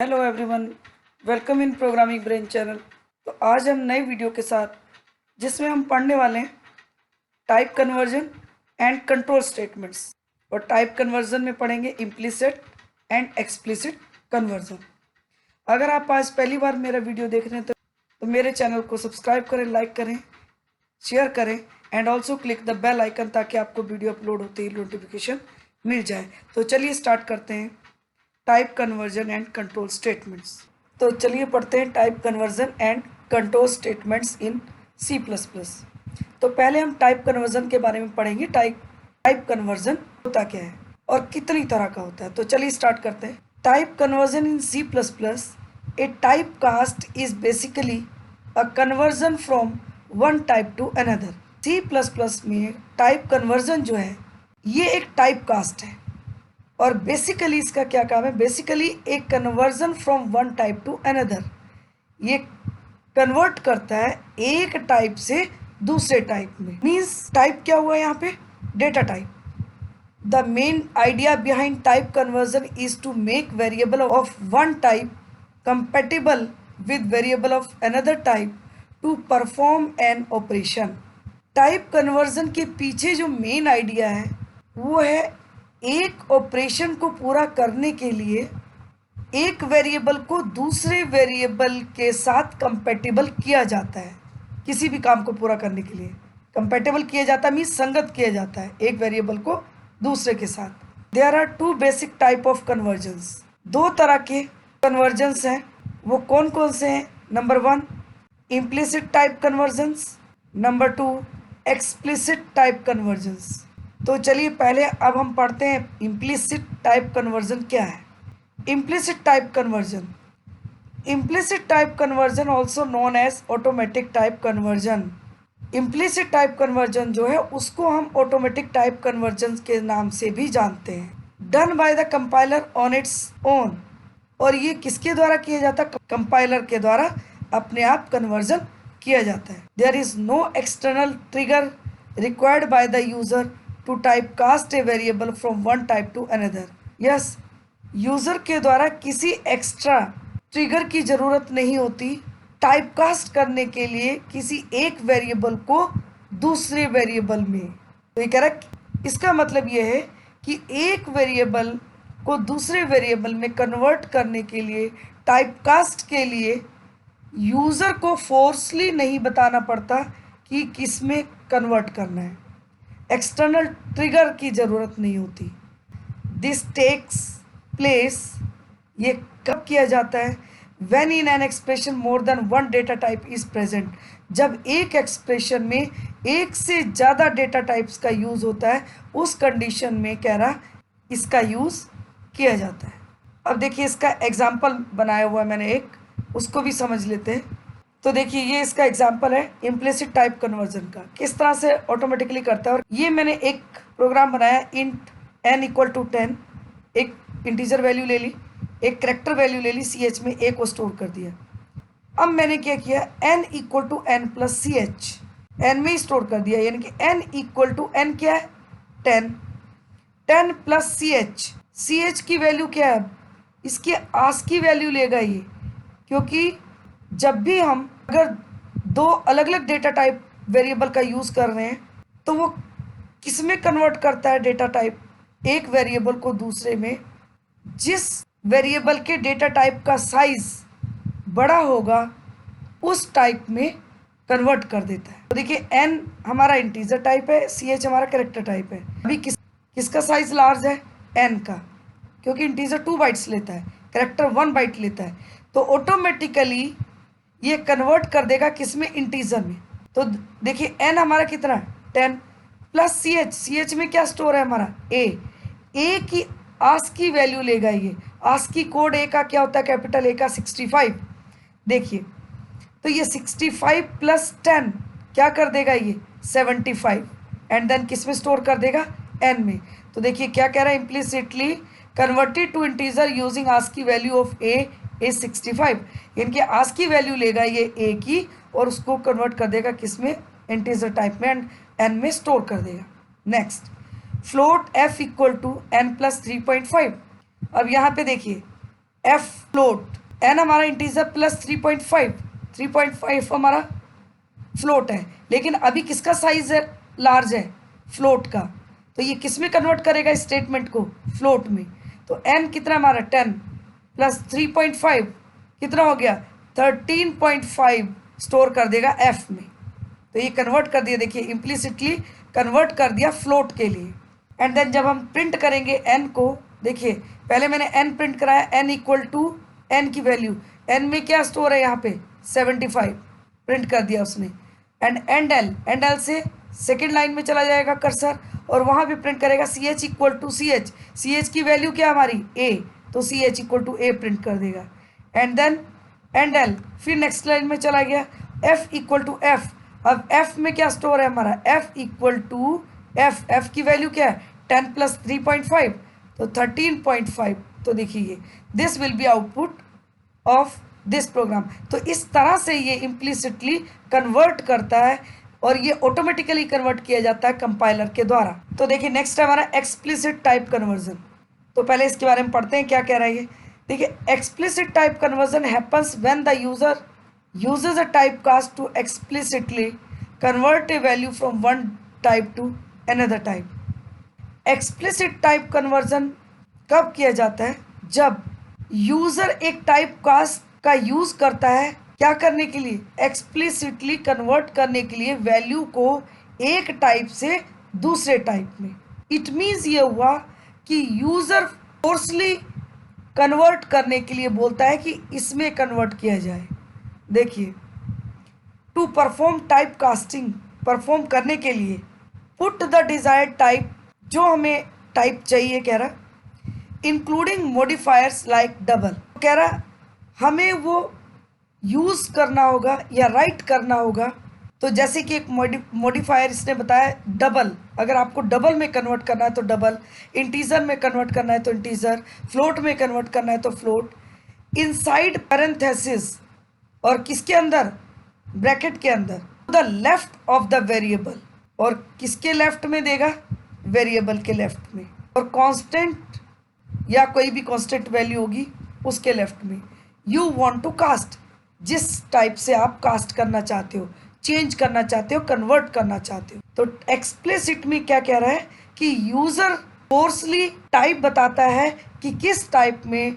Hello everyone, welcome in programming brain channel. तो आज हम नई वीडियो के साथ जिसमें हम पढ़ने वाले हैं type conversion and control statements. और टाइप कन्वर्जन में पढ़ेंगे इम्प्लिसिट एंड एक्सप्लिसिट कन्वर्जन। अगर आप आज पहली बार मेरा वीडियो देख रहे हैं तो मेरे चैनल को सब्सक्राइब करें, लाइक करें, शेयर करें and also click the bell icon ताकि आपको वीडियो अपलोड होते ही नोटिफिकेशन मिल जाए। तो चलिए स्टार्ट करते हैं type conversion and control statements. तो चलिए पढ़ते हैं type conversion and control statements in C++। तो पहले हम टाइप कन्वर्जन के बारे में पढ़ेंगे। टाइप कन्वर्जन होता क्या है और कितनी तरह का होता है। तो चलिए स्टार्ट करते हैं। Type conversion in C++, a type cast is basically a conversion from one type to another. C++ में टाइप कन्वर्जन जो है ये एक टाइप कास्ट है और बेसिकली इसका क्या काम है। बेसिकली एक conversion from one type to another, ये कन्वर्ट करता है एक टाइप से दूसरे टाइप में। मीन्स टाइप क्या हुआ यहाँ पे, data type. The main idea behind type conversion is to make variable of one type compatible with variable of another type to perform an operation. Type conversion के पीछे जो मेन आइडिया है वो है एक ऑपरेशन को पूरा करने के लिए एक वेरिएबल को दूसरे वेरिएबल के साथ कंपेटिबल किया जाता है। किसी भी काम को पूरा करने के लिए कंपेटिबल किया जाता है, मीन्स संगत किया जाता है एक वेरिएबल को दूसरे के साथ। There are two basic type of conversions. दो तरह के कन्वर्जन्स हैं। वो कौन कौन से हैं? Number 1 implicit type convergence, number 2 explicit type convergence. तो चलिए पहले अब हम पढ़ते हैं इम्प्लिसिट टाइप कन्वर्जन क्या है। Implicit type conversion, implicit type conversion also known as automatic type conversion. Implicit type conversion जो है उसको हम ऑटोमेटिक टाइप कन्वर्जन के नाम से भी जानते हैं। Done by the compiler on its own, और ये किसके द्वारा किया जाता है? कंपाइलर के द्वारा अपने आप कन्वर्जन किया जाता है। There is no external trigger required by the user to typecast a variable from one type to another. Yes, user के द्वारा किसी एक्स्ट्रा ट्रिगर की ज़रूरत नहीं होती टाइपकास्ट करने के लिए किसी एक वेरिएबल को दूसरे वेरिएबल में। तो ये कह रहा है, इसका मतलब ये है कि एक वेरिएबल को दूसरे वेरिएबल में कन्वर्ट करने के लिए टाइपकास्ट के लिए यूज़र को फोर्सली नहीं बताना पड़ता कि किस में कन्वर्ट करना है। एक्सटर्नल ट्रिगर की ज़रूरत नहीं होती। दिस टेक्स प्लेस, ये कब किया जाता है? When in an expression more than one data type is present, जब एक एक्सप्रेशन में एक से ज़्यादा डेटा टाइप्स का यूज़ होता है, उस कंडीशन में कह रहा इसका यूज़ किया जाता है। अब देखिए इसका एग्जाम्पल बनाया हुआ है मैंने एक, उसको भी समझ लेते हैं। तो देखिए ये इसका एग्जाम्पल है इम्प्लिसिट टाइप कन्वर्जन का, किस तरह से ऑटोमेटिकली करता है। और ये मैंने एक प्रोग्राम बनाया, इंट n = 10, एक इंटीजर वैल्यू ले ली, एक करेक्टर वैल्यू ले ली, ch में a को स्टोर कर दिया। अब मैंने क्या किया, n = n + ch, n में ही स्टोर कर दिया, यानी कि n = n क्या है? 10 + ch की वैल्यू क्या है? इसकी ASCII वैल्यू लेगा ये, क्योंकि जब भी हम अगर दो अलग अलग डेटा टाइप वेरिएबल का यूज़ कर रहे हैं तो वो किस में कन्वर्ट करता है डेटा टाइप? एक वेरिएबल को दूसरे में। जिस वेरिएबल के डेटा टाइप का साइज बड़ा होगा उस टाइप में कन्वर्ट कर देता है। तो देखिए n हमारा इंटीजर टाइप है, ch हमारा कैरेक्टर टाइप है। अभी किसका साइज लार्ज है? n का, क्योंकि इंटीजर 2 बाइट्स लेता है, कैरेक्टर 1 बाइट लेता है। तो ऑटोमेटिकली ये कन्वर्ट कर देगा किस में? इंटीजर में। तो देखिए n हमारा कितना है? 10 + ch में क्या स्टोर है हमारा? a की ASCII वैल्यू लेगा ये। ASCII कोड a का क्या होता है? कैपिटल A का 65। देखिए तो ये 65 + 10 क्या कर देगा? ये 75, एंड देन किस में स्टोर कर देगा? n में। तो देखिए क्या कह रहा है, implicitly converted to integer using ASCII value of a is 65, यानी कि ASCII वैल्यू लेगा ये a की और उसको कन्वर्ट कर देगा किस में? इंटीजर टाइप में, एंड n में स्टोर कर देगा। Next, float f = n + 3.5। अब यहाँ पे देखिए एफ फ्लोट, एन हमारा इंटीजर प्लस 3.5, 3.5 हमारा फ्लोट है, लेकिन अभी किसका साइज है लार्ज है, फ्लोट का, तो ये किस में कन्वर्ट करेगा इस स्टेटमेंट को, फ्लोट में। तो एन कितना हमारा 10 प्लस 3.5 कितना हो गया 13.5 स्टोर कर देगा एफ में। तो ये कन्वर्ट कर दिया, देखिए इम्प्लिसिटली कन्वर्ट कर दिया फ्लोट के लिए। एंड देन जब हम प्रिंट करेंगे एन को, देखिए पहले मैंने एन प्रिंट कराया, एन इक्वल टू एन की वैल्यू, एन में क्या स्टोर है यहाँ पे 75 प्रिंट कर दिया उसने। एंड एल से सेकेंड लाइन में चला जाएगा कर्सर और वहाँ भी प्रिंट करेगा C H equal to C H, C H की वैल्यू क्या हमारी ए, तो C H equal to A print कर देगा। एंड देन एंड एल, फिर नेक्स्ट लाइन में चला गया एफ इक्वल टू एफ। अब एफ में क्या स्टोर है हमारा, F equal to F, F की वैल्यू क्या है 10 प्लस 3.5 तो 13.5। तो देखिए this will be output of this program. तो इस तरह से ये इम्प्लिसिटली कन्वर्ट करता है और ये ऑटोमेटिकली कन्वर्ट किया जाता है कंपाइलर के द्वारा। तो देखिए नेक्स्ट है हमारा एक्सप्लिसिट टाइप कन्वर्जन। तो पहले इसके बारे में पढ़ते हैं क्या कह रहा है ये। देखिए explicit type conversion happens when the user uses a typecast to explicitly convert a value from one type to another type. Explicit type conversion कब किया जाता है, जब यूजर एक टाइपकास्ट का यूज करता है क्या करने के लिए, एक्सप्लिसिटली कन्वर्ट करने के लिए वैल्यू को एक टाइप से दूसरे टाइप में। इट मीन्स ये हुआ कि यूजर फोर्सली कन्वर्ट करने के लिए बोलता है कि इसमें कन्वर्ट किया जाए। देखिए to perform type casting, perform करने के लिए पुट द डिजायर्ड टाइप, जो हमें टाइप चाहिए कह रहा, इंक्लूडिंग मॉडिफायर्स लाइक डबल, कह रहा हमें वो यूज़ करना होगा या राइट करना होगा। तो जैसे कि एक मॉडिफायर इसने बताया डबल, अगर आपको डबल में कन्वर्ट करना है तो डबल, इंटीजर में कन्वर्ट करना है तो इंटीजर, फ्लोट में कन्वर्ट करना है तो फ्लोट, इनसाइड पैरेंथेसिस और किसके अंदर, ब्रैकेट के अंदर, the left of the variable, और किसके लेफ्ट में देगा, वेरिएबल के लेफ्ट में, और कांस्टेंट या कोई भी कांस्टेंट वैल्यू होगी उसके लेफ्ट में। यू वांट टू कास्ट, जिस टाइप से आप कास्ट करना चाहते हो, चेंज करना चाहते हो, कन्वर्ट करना चाहते हो। तो एक्सप्लिसिट में क्या कह रहा है कि यूजर फोर्सली टाइप बताता है कि किस टाइप में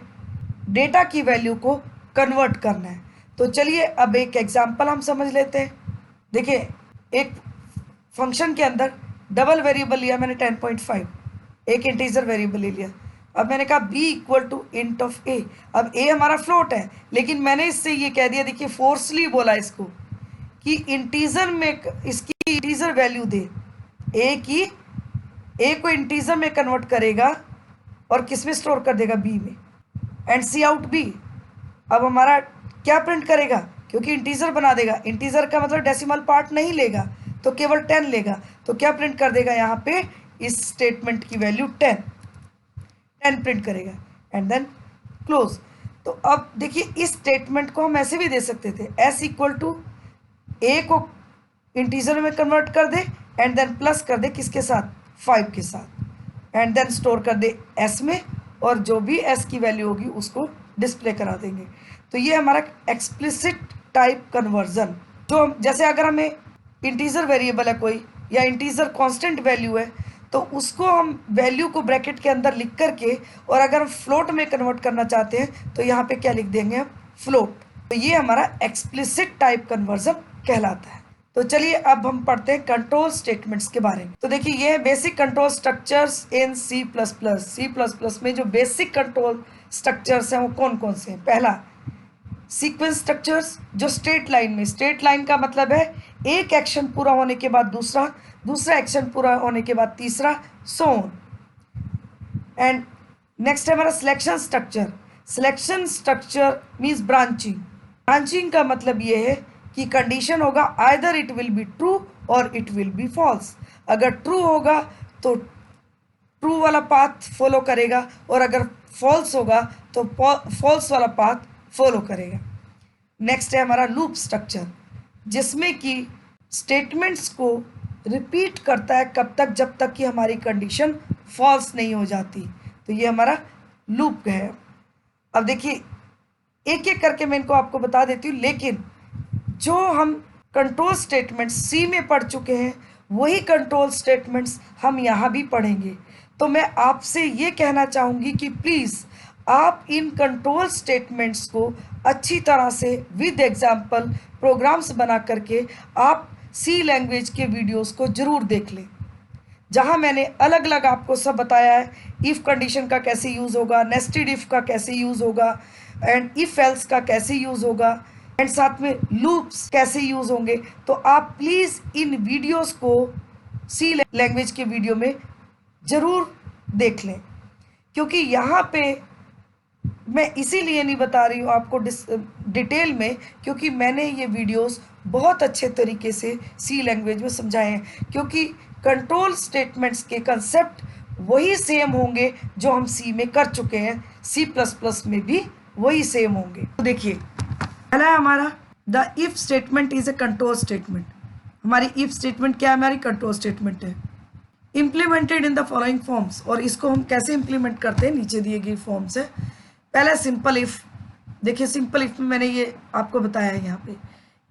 डेटा की वैल्यू को कन्वर्ट करना है। तो चलिए अब एक एग्जांपल हम समझ लेते हैं। देखिए एक फंक्शन के अंदर डबल वेरिएबल लिया मैंने 10.5, एक इंटीजर वेरिएबल ले लिया। अब मैंने कहा b equal to int of a, अब a हमारा फ्लोट है, लेकिन मैंने इससे ये कह दिया, देखिए फोर्सली बोला इसको कि इंटीजर में इसकी इंटीजर वैल्यू दे, a को इंटीजर में कन्वर्ट करेगा और किस में स्टोर कर देगा, b में, एंड सी आउट b। अब हमारा क्या प्रिंट करेगा, क्योंकि इंटीजर बना देगा, इंटीजर का मतलब डेसिमल पार्ट नहीं लेगा तो केवल 10 लेगा, तो क्या प्रिंट कर देगा यहाँ पे इस स्टेटमेंट की वैल्यू 10 प्रिंट करेगा एंड देन क्लोज। तो अब देखिए इस स्टेटमेंट को हम ऐसे भी दे सकते थे, s इक्वल टू a को इंटीजर में कन्वर्ट कर दे एंड देन प्लस कर दे किसके साथ, 5 के साथ, एंड देन स्टोर कर दे s में, और जो भी s की वैल्यू होगी उसको डिस्प्ले करा देंगे। तो ये हमारा एक्सप्लिसिट टाइप कन्वर्जन, जो जैसे अगर हमें इंटीजर वेरिएबल है कोई या इंटीजर कांस्टेंट वैल्यू है तो उसको हम वैल्यू को ब्रैकेट के अंदर लिख करके, और अगर हम फ्लोट में कन्वर्ट करना चाहते हैं तो यहाँ पे क्या लिख देंगे हम, फ्लोट। तो ये हमारा एक्सप्लिसिट टाइप कन्वर्जन कहलाता है। तो चलिए अब हम पढ़ते हैं कंट्रोल स्टेटमेंट्स के बारे में। तो देखिए ये है basic control structures in C plus plus में जो बेसिक कंट्रोल स्ट्रक्चर्स हैं वो कौन कौन से हैं। पहला सीक्वेंस स्ट्रक्चर्स, जो स्ट्रेट लाइन में, स्ट्रेट लाइन का मतलब है एक एक्शन पूरा होने के बाद दूसरा, दूसरा एक्शन पूरा होने के बाद तीसरा, सो ऑन। एंड नेक्स्ट है हमारा selection structure. Selection structure means branching. Branching का मतलब ये है कि कंडीशन होगा either it will be true और इट विल बी फॉल्स। अगर ट्रू होगा तो ट्रू वाला पाथ फॉलो करेगा, और अगर फॉल्स होगा तो फॉल्स वाला पाथ फॉलो करेगा। नेक्स्ट है हमारा लूप स्ट्रक्चर, जिसमें कि स्टेटमेंट्स को रिपीट करता है कब तक, जब तक कि हमारी कंडीशन फॉल्स नहीं हो जाती। तो ये हमारा लूप है। अब देखिए एक एक करके मैं इनको आपको बता देती हूँ, लेकिन जो हम कंट्रोल स्टेटमेंट्स सी में पढ़ चुके हैं वही कंट्रोल स्टेटमेंट्स हम यहाँ भी पढ़ेंगे। तो मैं आपसे ये कहना चाहूँगी कि प्लीज़ आप इन कंट्रोल स्टेटमेंट्स को अच्छी तरह से विद एग्जाम्पल प्रोग्राम्स बना करके आप सी लैंग्वेज के वीडियोस को ज़रूर देख लें, जहाँ मैंने अलग अलग आपको सब बताया है। इफ़ कंडीशन का कैसे यूज़ होगा, नेस्टेड इफ़ का कैसे यूज़ होगा, एंड इफ़ एल्स का कैसे यूज़ होगा, एंड साथ में लूप्स कैसे यूज़ होंगे। तो आप प्लीज़ इन वीडियोस को सी लैंग्वेज के वीडियो में ज़रूर देख लें, क्योंकि यहाँ पे मैं इसीलिए नहीं बता रही हूँ आपको डिटेल में, क्योंकि मैंने ये वीडियोस बहुत अच्छे तरीके से सी लैंग्वेज में समझाए हैं, क्योंकि कंट्रोल स्टेटमेंट्स के कंसेप्ट वही सेम होंगे जो हम सी में कर चुके हैं, सी प्लस प्लस में भी वही सेम होंगे। तो देखिए पहला है हमारा the if statement is a control statement. हमारी इफ स्टेटमेंट क्या है? हमारी कंट्रोल स्टेटमेंट है। Implemented in the following forms, और इसको हम कैसे इम्प्लीमेंट करते हैं नीचे दिए गए फॉर्म से। पहला सिंपल इफ। देखिए सिंपल इफ में मैंने ये आपको बताया है, यहाँ पे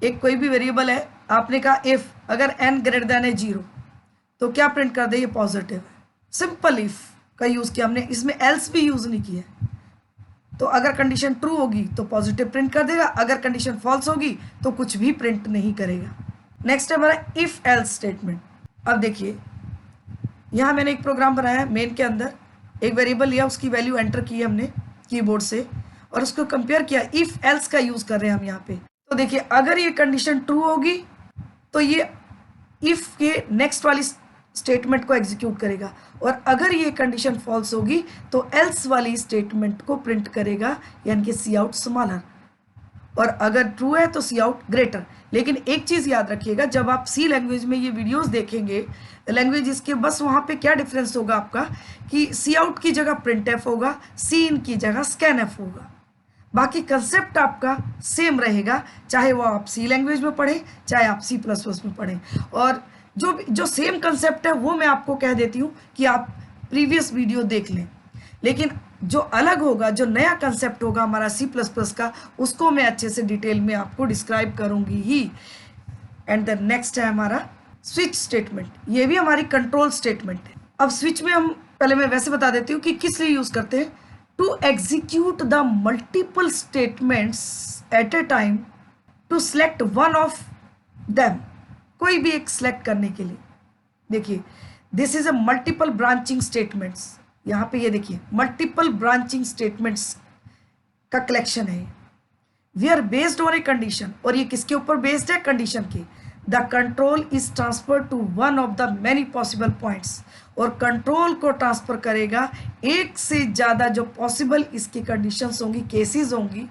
एक कोई भी वेरिएबल है, आपने कहा इफ अगर n ग्रेटर देन है 0 तो क्या प्रिंट कर दे? ये पॉजिटिव है। सिंपल इफ का यूज़ किया हमने, इसमें एल्स भी यूज़ नहीं किया। तो अगर कंडीशन ट्रू होगी तो पॉजिटिव प्रिंट कर देगा, अगर कंडीशन फॉल्स होगी तो कुछ भी प्रिंट नहीं करेगा। नेक्स्ट है हमारा इफ एल्स स्टेटमेंट। अब देखिए यहाँ मैंने एक प्रोग्राम बनाया है, मेन के अंदर एक वेरिएबल लिया, उसकी वैल्यू एंटर की हमने कीबोर्ड से और उसको कंपेयर किया। इफ एल्स का यूज़ कर रहे हैं हम यहाँ पे। तो देखिए अगर ये कंडीशन ट्रू होगी तो ये इफ के नेक्स्ट वाली स्टेटमेंट को एग्जीक्यूट करेगा, और अगर ये कंडीशन फॉल्स होगी तो एल्स वाली स्टेटमेंट को प्रिंट करेगा, यानी कि सी आउट स्मॉलर, और अगर ट्रू है तो सी आउट ग्रेटर। लेकिन एक चीज़ याद रखिएगा, जब आप सी लैंग्वेज में ये वीडियोस देखेंगे, लैंग्वेज इसके बस वहाँ पे क्या डिफरेंस होगा आपका कि सी आउट की जगह प्रिंट एफ होगा, सी इन की जगह स्कैन एफ होगा। बाकी कंसेप्ट आपका सेम रहेगा, चाहे वो आप सी लैंग्वेज में पढ़ें चाहे आप सी प्लस प्लस में पढ़ें। और जो सेम कंसेप्ट है वो मैं आपको कह देती हूँ कि आप प्रीवियस वीडियो देख लें, लेकिन जो अलग होगा, जो नया कंसेप्ट होगा हमारा सी प्लस प्लस का, उसको मैं अच्छे से डिटेल में आपको डिस्क्राइब करूँगी ही। एंड द नेक्स्ट है हमारा स्विच स्टेटमेंट। ये भी हमारी कंट्रोल स्टेटमेंट है। अब स्विच में हम पहले मैं वैसे बता देती हूँ कि किस लिए यूज़ करते हैं। To execute the multiple statements at a time to select one of them, कोई भी एक सेलेक्ट करने के लिए। देखिए this is a multiple branching statements. यहाँ पे ये देखिए मल्टीपल ब्रांचिंग स्टेटमेंट्स का कलेक्शन है। We are based on a condition, और ये किसके ऊपर बेस्ड है? कंडीशन के। The control is transfer to one of the many possible points, और कंट्रोल को ट्रांसफर करेगा एक से ज़्यादा जो पॉसिबल इसकी कंडीशंस होंगी, केसेस होंगी,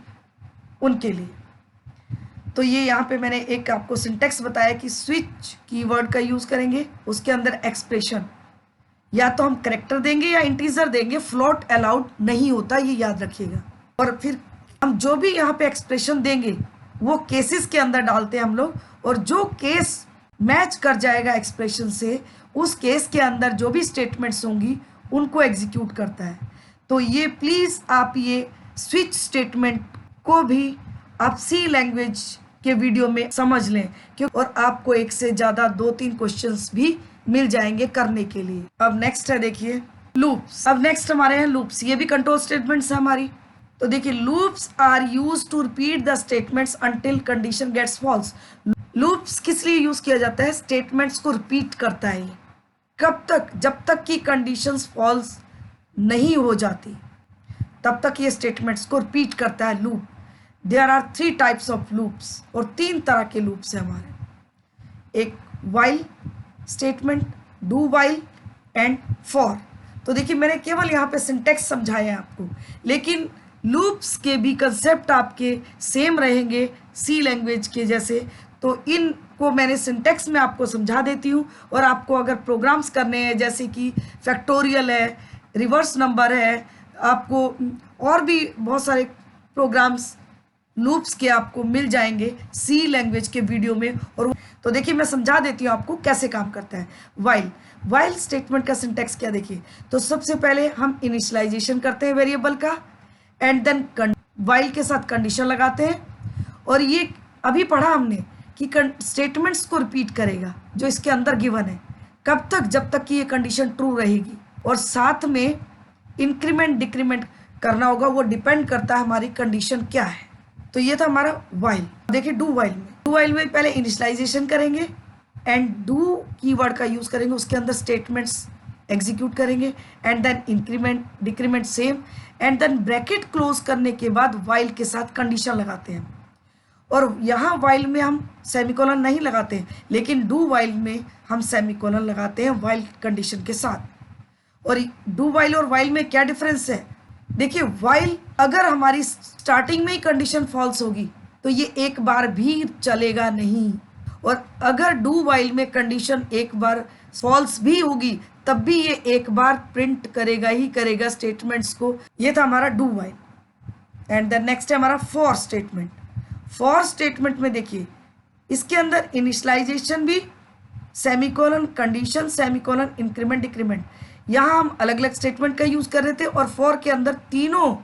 उनके लिए। तो ये यहाँ पे मैंने एक आपको सिंटेक्स बताया कि स्विच कीवर्ड का यूज़ करेंगे, उसके अंदर एक्सप्रेशन या तो हम करेक्टर देंगे या इंटीजर देंगे, फ्लोट अलाउड नहीं होता, ये याद रखिएगा। और फिर हम जो भी यहाँ पे एक्सप्रेशन देंगे वो केसेस के अंदर डालते हैं हम लोग, और जो केस मैच कर जाएगा एक्सप्रेशन से, उस केस के अंदर जो भी स्टेटमेंट्स होंगी उनको एग्जीक्यूट करता है। तो ये प्लीज़ आप ये स्विच स्टेटमेंट को भी आप सी लैंग्वेज के वीडियो में समझ लें, क्योंकि और आपको एक से ज़्यादा 2-3 क्वेश्चंस भी मिल जाएंगे करने के लिए। अब नेक्स्ट है देखिए लूप्स। अब नेक्स्ट हमारे हैं लूप्स। ये भी कंट्रोल स्टेटमेंट्स है हमारी। तो देखिए loops are use to repeat the statements until condition gets false. Loops किस लिए यूज किया जाता है? स्टेटमेंट्स को रिपीट करता है। कब तक? जब तक कि कंडीशंस फॉल्स नहीं हो जाती तब तक ये स्टेटमेंट्स को रिपीट करता है loop. There are 3 types of loops, और 3 तरह के लूप्स हैं हमारे। एक while statement, do while and for. तो देखिए मैंने केवल यहाँ पे सिंटेक्स समझाया है आपको, लेकिन लूप्स के भी कंसेप्ट आपके सेम रहेंगे सी लैंग्वेज के जैसे। तो इनको मैंने सिंटेक्स में आपको समझा देती हूँ, और आपको अगर प्रोग्राम्स करने हैं जैसे कि फैक्टोरियल है, रिवर्स नंबर है, आपको और भी बहुत सारे प्रोग्राम्स लूप्स के आपको मिल जाएंगे सी लैंग्वेज के वीडियो में। और तो देखिए मैं समझा देती हूँ आपको कैसे काम करता है वाइल स्टेटमेंट का सिंटेक्स क्या। देखिए तो सबसे पहले हम इनिशियलाइजेशन करते हैं वेरिएबल का, एंड देन वाइल के साथ कंडीशन लगाते हैं। और ये अभी पढ़ा हमने कि स्टेटमेंट्स को रिपीट करेगा जो इसके अंदर गिवन है, कब तक, जब तक कि ये कंडीशन ट्रू रहेगी। और साथ में इंक्रीमेंट डिक्रीमेंट करना होगा, वो डिपेंड करता है हमारी कंडीशन क्या है। तो ये था हमारा वाइल। देखिए डू वाइल में पहले इनिशियलाइजेशन करेंगे एंड डू कीवर्ड का यूज करेंगे, उसके अंदर स्टेटमेंट्स एग्जीक्यूट करेंगे and then increment decrement same, and then bracket close करने के बाद वाइल के साथ कंडीशन लगाते हैं। और यहाँ वाइल में हम सेमीकोलन नहीं लगाते हैं, लेकिन डू वाइल में हम सेमीकोलन लगाते हैं वाइल कंडीशन के साथ। और डू वाइल और वाइल में क्या डिफरेंस है? देखिए वाइल अगर हमारी स्टार्टिंग में ही कंडीशन फॉल्स होगी तो ये एक बार भी चलेगा नहीं, और अगर डू वाइल में कंडीशन एक बार फॉल्स भी होगी तब भी ये एक बार प्रिंट करेगा ही करेगा स्टेटमेंट्स को। ये था हमारा do while. And the next है हमारा फॉर स्टेटमेंट। फॉर स्टेटमेंट में देखिए इसके अंदर इनिशियलाइजेशन भी, semicolon condition, semicolon increment decrement, यहाँ हम अलग अलग स्टेटमेंट का यूज कर रहे थे, और फॉर के अंदर तीनों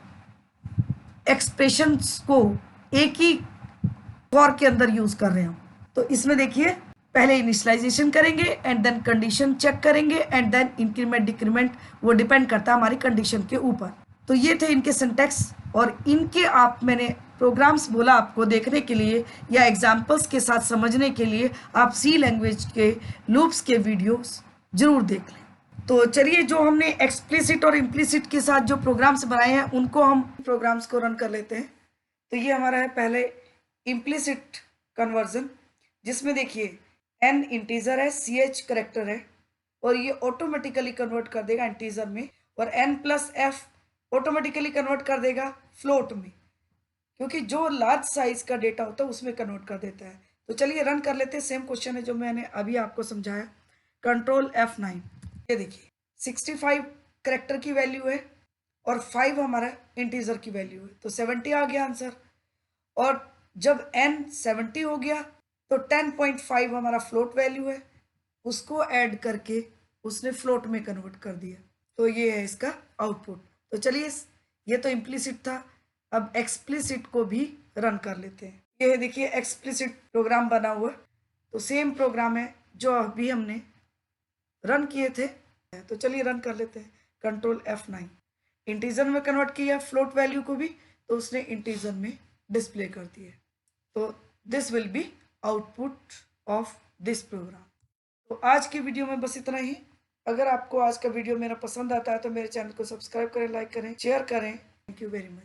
एक्सप्रेशंस को एक ही फॉर के अंदर यूज कर रहे हैं। तो इसमें देखिए पहले इनिशियलाइजेशन करेंगे एंड देन कंडीशन चेक करेंगे एंड देन इंक्रीमेंट डिक्रीमेंट, वो डिपेंड करता है हमारी कंडीशन के ऊपर। तो ये थे इनके सिंटैक्स, और इनके आप मैंने प्रोग्राम्स बोला आपको देखने के लिए या एग्जाम्पल्स के साथ समझने के लिए आप सी लैंग्वेज के लूप्स के वीडियोस जरूर देख लें। तो चलिए जो हमने एक्सप्लिसिट और इम्प्लिसिट के साथ जो प्रोग्राम्स बनाए हैं उनको हम प्रोग्राम्स को रन कर लेते हैं। तो ये हमारा है पहले इम्प्लिसिट कन्वर्जन, जिसमें देखिए n इंटीजर है, ch करेक्टर है, और ये ऑटोमेटिकली कन्वर्ट कर देगा इंटीजर में, और n plus f automatically convert कर देगा फ्लोट में, क्योंकि जो लार्ज साइज का डेटा होता है उसमें कन्वर्ट कर देता है। तो चलिए रन कर लेते हैं। सेम क्वेश्चन है जो मैंने अभी आपको समझाया। कंट्रोल F9, ये देखिए 65 करेक्टर की वैल्यू है और 5 हमारा इंटीजर की वैल्यू है, तो 70 आ गया आंसर। और जब n 70 हो गया तो 10.5 हमारा फ्लोट वैल्यू है, उसको ऐड करके उसने फ्लोट में कन्वर्ट कर दिया। तो ये है इसका आउटपुट। तो चलिए ये तो इम्प्लिसिट था, अब एक्सप्लिसिट को भी रन कर लेते हैं। ये है देखिए एक्सप्लिसिट प्रोग्राम बना हुआ, तो सेम प्रोग्राम है जो अभी हमने रन किए थे। तो चलिए रन कर लेते हैं। कंट्रोल F9, इंटीजर में कन्वर्ट किया फ्लोट वैल्यू को भी, तो उसने इंटीजर में डिस्प्ले कर दिया। तो this will be output of this program. तो आज की वीडियो में बस इतना ही। अगर आपको आज का वीडियो मेरा पसंद आता है तो मेरे चैनल को सब्सक्राइब करें, लाइक करें, शेयर करें। Thank you very much.